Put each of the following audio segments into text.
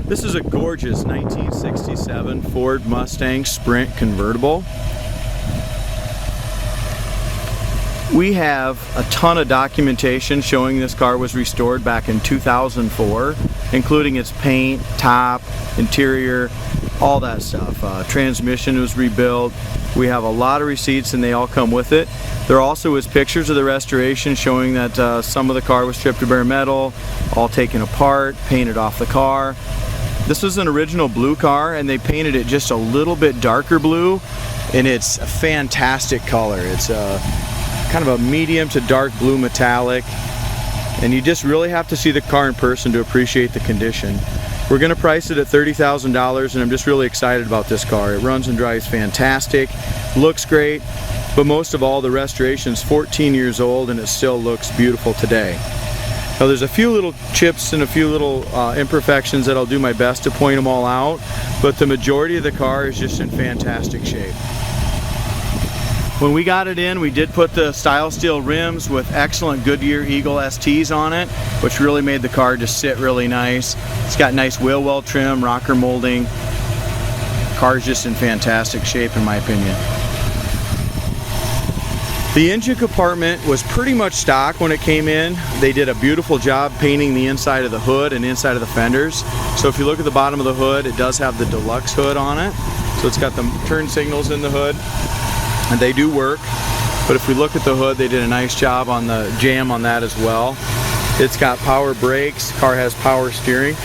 This is a gorgeous 1967 Ford Mustang Sprint convertible. We have a ton of documentation showing this car was restored back in 2004, including its paint, top, interior, all that stuff. Transmission was rebuilt. We have a lot of receipts and they all come with it. There also is pictures of the restoration showing that some of the car was stripped to bare metal, all taken apart, painted off the car. This was an original blue car and they painted it just a little bit darker blue, and it's a fantastic color. It's kind of a medium to dark blue metallic, and you just really have to see the car in person to appreciate the condition. We're going to price it at $30,000 and I'm just really excited about this car. It runs and drives fantastic, looks great, but most of all the restoration is 14 years old and it still looks beautiful today. Now there's a few little chips and a few little imperfections that I'll do my best to point them all out, but the majority of the car is just in fantastic shape. When we got it in, we did put the style steel rims with excellent Goodyear Eagle STs on it, which really made the car just sit really nice. It's got nice wheel well trim, rocker molding. The car's just in fantastic shape in my opinion. The engine compartment was pretty much stock when it came in. They did a beautiful job painting the inside of the hood and inside of the fenders. So if you look at the bottom of the hood, it does have the deluxe hood on it. So it's got the turn signals in the hood, and they do work. But if we look at the hood, they did a nice job on the jam on that as well. It's got power brakes, car has power steering.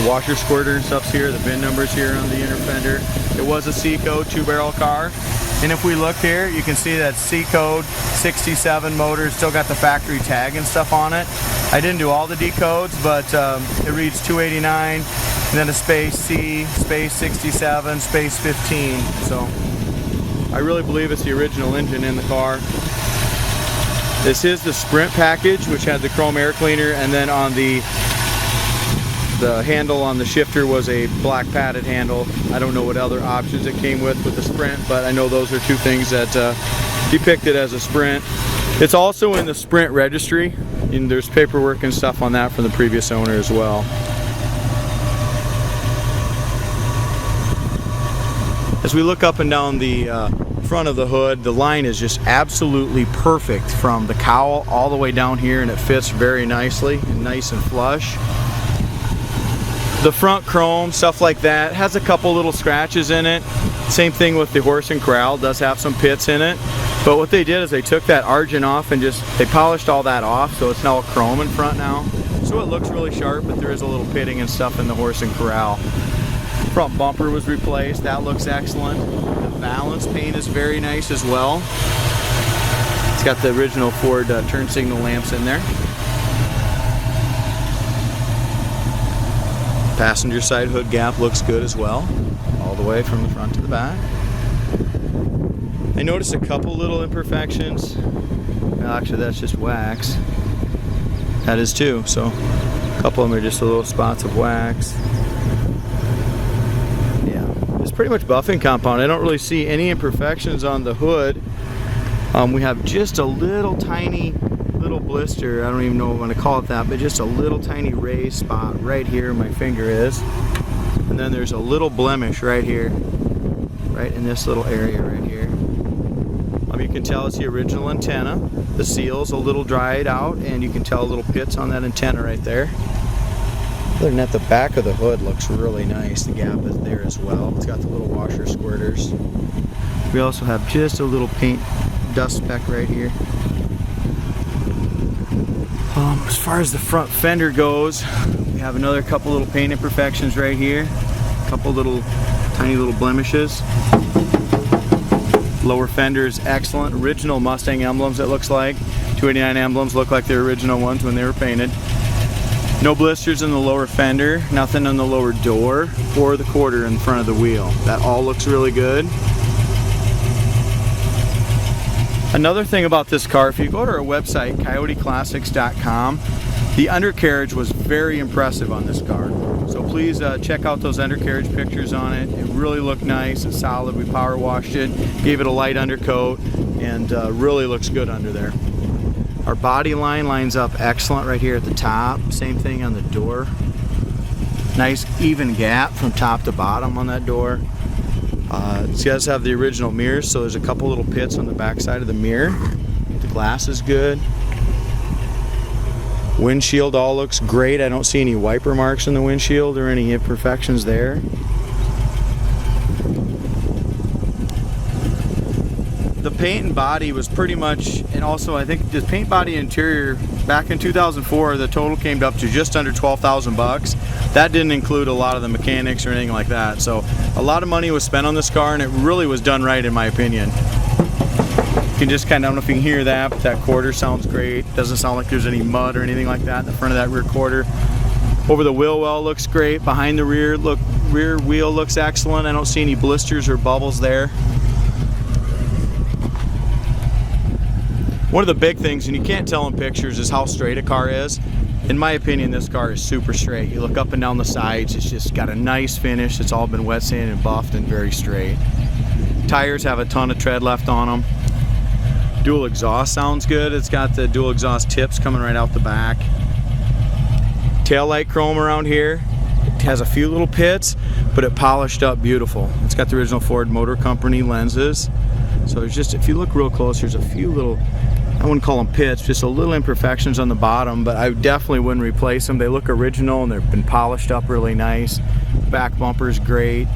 The washer squirter and stuff's here, the VIN number's here on the inner fender. It was a C-code 2-barrel car. And if we look here, you can see that C-code 67 motor still got the factory tag and stuff on it. I didn't do all the decodes, but it reads 289, and then a space C, space 67, space 15. So I really believe it's the original engine in the car. This is the Sprint package, which had the chrome air cleaner, and then on the handle on the shifter was a black padded handle. I don't know what other options it came with the Sprint, but I know those are two things that depict it as a Sprint. It's also in the Sprint registry, and there's paperwork and stuff on that from the previous owner as well. As we look up and down the front of the hood, the line is just absolutely perfect from the cowl all the way down here, and it fits very nicely and nice and flush. The front chrome, stuff like that, has a couple little scratches in it. Same thing with the horse and corral, does have some pits in it. But what they did is they took that argent off and they polished all that off, so it's now chrome in front now. So it looks really sharp, but there is a little pitting and stuff in the horse and corral. Front bumper was replaced, that looks excellent. The valance paint is very nice as well. It's got the original Ford turn signal lamps in there. Passenger side hood gap looks good as well, all the way from the front to the back. I noticed a couple little imperfections. Actually, that's just wax. That is too, so a couple of them are just little spots of wax. Yeah, it's pretty much buffing compound. I don't really see any imperfections on the hood. We have just a little tiny blister, I don't even know what I want to call it that, but just a little tiny raised spot right here my finger is, and then there's a little blemish right here, right in this little area right here. You can tell it's the original antenna. The seal's a little dried out, and you can tell little pits on that antenna right there. Other than that, the back of the hood looks really nice. The gap is there as well. It's got the little washer squirters. We also have just a little paint dust speck right here. As far as the front fender goes, we have another couple little paint imperfections right here. A couple little tiny little blemishes. Lower fender is excellent. Original Mustang emblems, it looks like. 289 emblems look like their original ones when they were painted. No blisters in the lower fender, nothing on the lower door or the quarter in front of the wheel. That all looks really good. Another thing about this car, if you go to our website, coyoteclassics.com, the undercarriage was very impressive on this car. So please check out those undercarriage pictures on it. It really looked nice and solid. We power washed it, gave it a light undercoat, and really looks good under there. Our body line lines up excellent right here at the top. Same thing on the door. Nice even gap from top to bottom on that door. It does have the original mirrors, so there's a couple little pits on the back side of the mirror. The glass is good. Windshield all looks great. I don't see any wiper marks in the windshield or any imperfections there. The paint and body was pretty much, and also I think the paint, body, interior back in 2004, the total came up to just under 12,000 bucks. That didn't include a lot of the mechanics or anything like that. So a lot of money was spent on this car, and it really was done right in my opinion. You can just kind of, I don't know if you can hear that, but that quarter sounds great. Doesn't sound like there's any mud or anything like that in the front of that rear quarter. Over the wheel well looks great. Behind the rear wheel looks excellent. I don't see any blisters or bubbles there. One of the big things, and you can't tell in pictures, is how straight a car is. In my opinion, this car is super straight. You look up and down the sides, it's just got a nice finish. It's all been wet sanded and buffed and very straight. Tires have a ton of tread left on them. Dual exhaust sounds good. It's got the dual exhaust tips coming right out the back. Taillight chrome around here. It has a few little pits, but it polished up beautiful. It's got the original Ford Motor Company lenses. So there's just, if you look real close, there's a few little, I wouldn't call them pits, just a little imperfections on the bottom, but I definitely wouldn't replace them. They look original and they've been polished up really nice. Back bumper's great.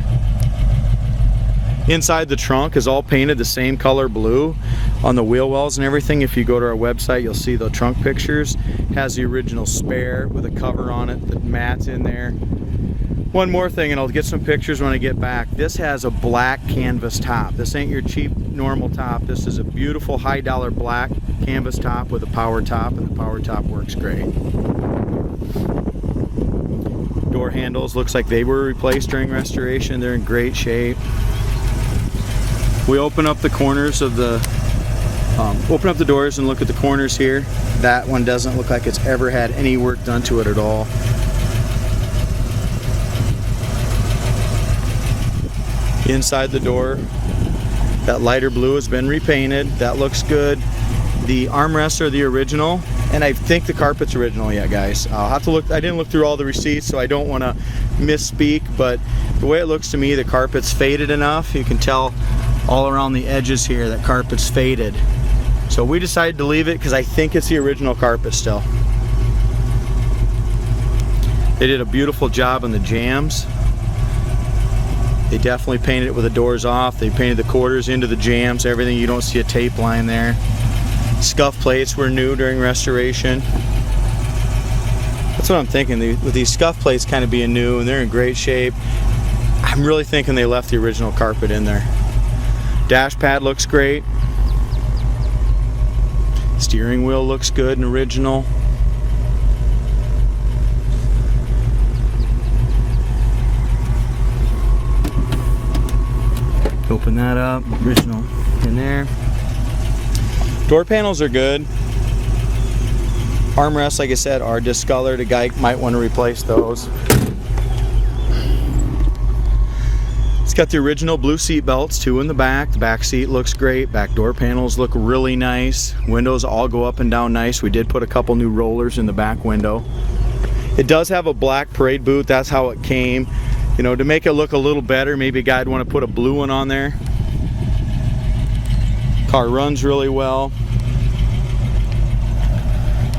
Inside the trunk is all painted the same color blue on the wheel wells and everything. If you go to our website, you'll see the trunk pictures. It has the original spare with a cover on it, the mat's in there. One more thing, and I'll get some pictures when I get back. This has a black canvas top. This ain't your cheap normal top. This is a beautiful high dollar black canvas top with a power top, and the power top works great. Door handles looks like they were replaced during restoration. They're in great shape. We open up the corners of the open up the doors and look at the corners here. That one doesn't look like it's ever had any work done to it at all. Inside the door, that lighter blue has been repainted. That looks good. The armrests are the original, and I think the carpet's original yet, guys. I'll have to look. I didn't look through all the receipts, so I don't want to misspeak, but the way it looks to me, the carpet's faded enough. You can tell all around the edges here that carpet's faded. So we decided to leave it because I think it's the original carpet still. They did a beautiful job on the jambs. They definitely painted it with the doors off. They painted the quarters into the jambs, everything. You don't see a tape line there. Scuff plates were new during restoration. That's what I'm thinking. With these scuff plates kind of being new and they're in great shape, I'm really thinking they left the original carpet in there. Dash pad looks great. Steering wheel looks good and original. Open that up, original in there. Door panels are good. Armrests, like I said, are discolored. A guy might want to replace those. It's got the original blue seat belts, 2 in the back. The back seat looks great. Back door panels look really nice. Windows all go up and down nice. We did put a couple new rollers in the back window. It does have a black parade boot. That's how it came. You know, to make it look a little better, maybe a guy'd want to put a blue one on there. Car runs really well.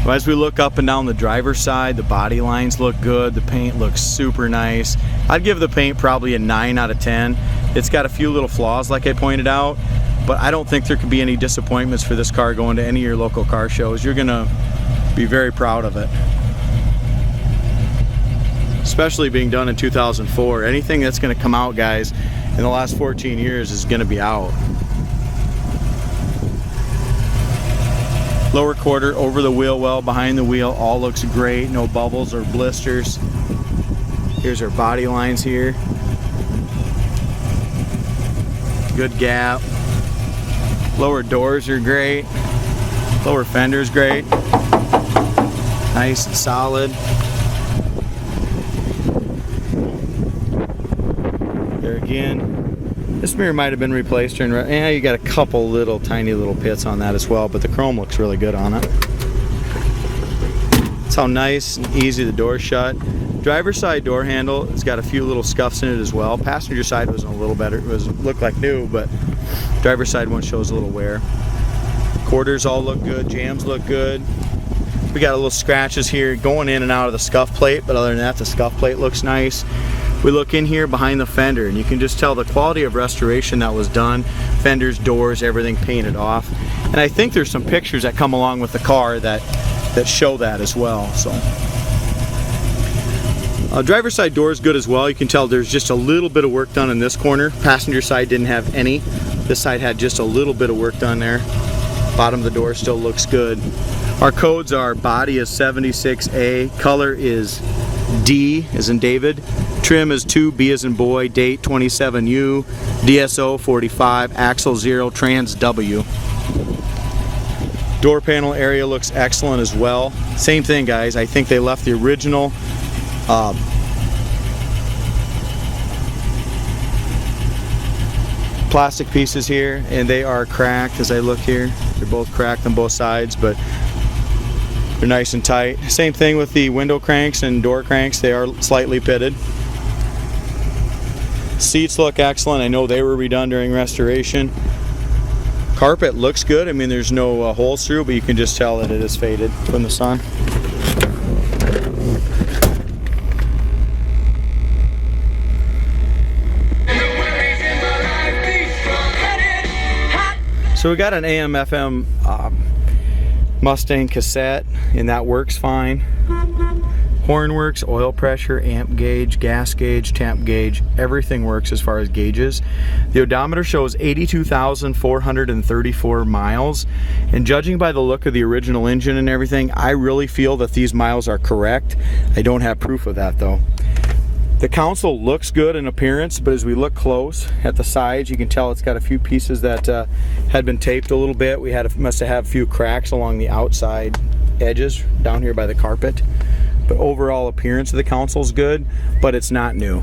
As we look up and down the driver's side, the body lines look good. The paint looks super nice. I'd give the paint probably a 9 out of 10. It's got a few little flaws like I pointed out, but I don't think there could be any disappointments for this car going to any of your local car shows. You're gonna be very proud of it. Especially being done in 2004. Anything that's going to come out, guys, in the last 14 years is going to be out. Lower quarter over the wheel well, behind the wheel, all looks great. No bubbles or blisters. Here's our body lines here. Good gap. Lower doors are great. Lower fender's great. Nice and solid. There again, this mirror might have been replaced during, yeah, you got a couple little tiny little pits on that as well, but the chrome looks really good on it. That's how nice and easy the doors shut. Driver's side door handle has got a few little scuffs in it as well. Passenger side was a little better. It looked like new, but driver's side one shows a little wear. Quarters all look good. Jams look good. We got a little scratches here going in and out of the scuff plate, but other than that, the scuff plate looks nice. We look in here behind the fender, and you can just tell the quality of restoration that was done. Fenders, doors, everything painted off. And I think there's some pictures that come along with the car that show that as well. So, driver's side door is good as well. You can tell there's just a little bit of work done in this corner. Passenger side didn't have any. This side had just a little bit of work done there. Bottom of the door still looks good. Our codes are body is 76A, color is D as in David, trim is 2B as in boy, date 27U, DSO 45, axle 0, trans W. Door panel area looks excellent as well. Same thing, guys. I think they left the original plastic pieces here, and they are cracked as I look here. They're both cracked on both sides, but they're nice and tight. Same thing with the window cranks and door cranks. They are slightly pitted. Seats look excellent. I know they were redone during restoration. Carpet looks good. I mean, there's no holes through, but you can just tell that it is faded from the sun. So we got an AM/FM Mustang Cassette, and that works fine. Horn works, oil pressure, amp gauge, gas gauge, temp gauge, everything works as far as gauges. The odometer shows 82,434 miles, and judging by the look of the original engine and everything, I really feel that these miles are correct. I don't have proof of that though. The console looks good in appearance, but as we look close at the sides, you can tell it's got a few pieces that had been taped a little bit. We must have had a few cracks along the outside edges down here by the carpet. But overall appearance of the console is good, but it's not new.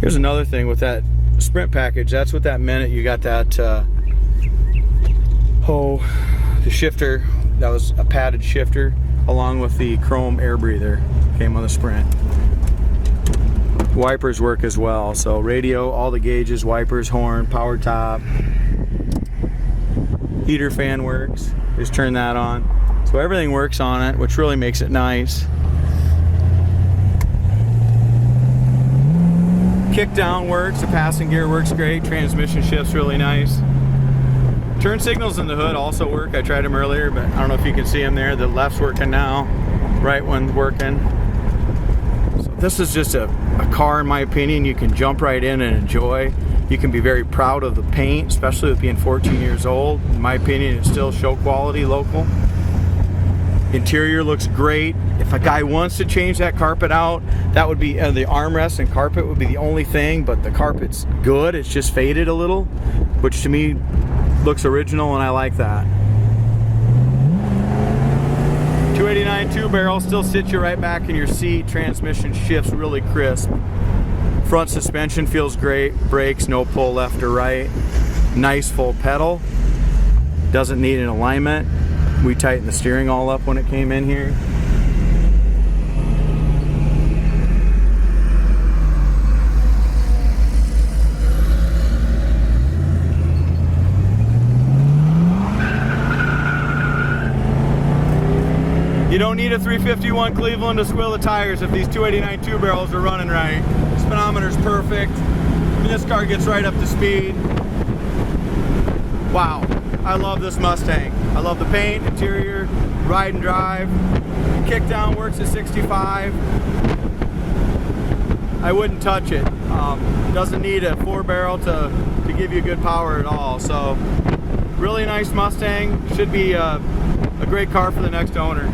Here's another thing with that Sprint package. That's what that meant. You got that, the shifter. That was a padded shifter along with the chrome air breather. Came on the Sprint. Wipers work as well. So radio, all the gauges, wipers, horn, power top. Heater fan works. Just turn that on. So everything works on it, which really makes it nice. Kick down works, the passing gear works great, transmission shift's really nice. Turn signals in the hood also work. I tried them earlier, but I don't know if you can see them there. The left's working now, right one's working. So this is just a car, in my opinion, you can jump right in and enjoy. You can be very proud of the paint, especially with being 14 years old. In my opinion, it's still show quality, local. Interior looks great. If a guy wants to change that carpet out, that would be the armrest and carpet would be the only thing, but the carpet's good. It's just faded a little, which to me looks original, and I like that. 289 2-barrel still sits you right back in your seat. Transmission shifts really crisp. Front suspension feels great. Brakes, no pull left or right. Nice full pedal. Doesn't need an alignment. We tightened the steering all up when it came in here. You don't need a 351 Cleveland to squill the tires if these 289 2-barrels are running right. Speedometer's perfect. And this car gets right up to speed. Wow. I love this Mustang. I love the paint, interior, ride and drive. Kick down works at 65. I wouldn't touch it. Doesn't need a 4-barrel to give you good power at all. So really nice Mustang. Should be a great car for the next owner.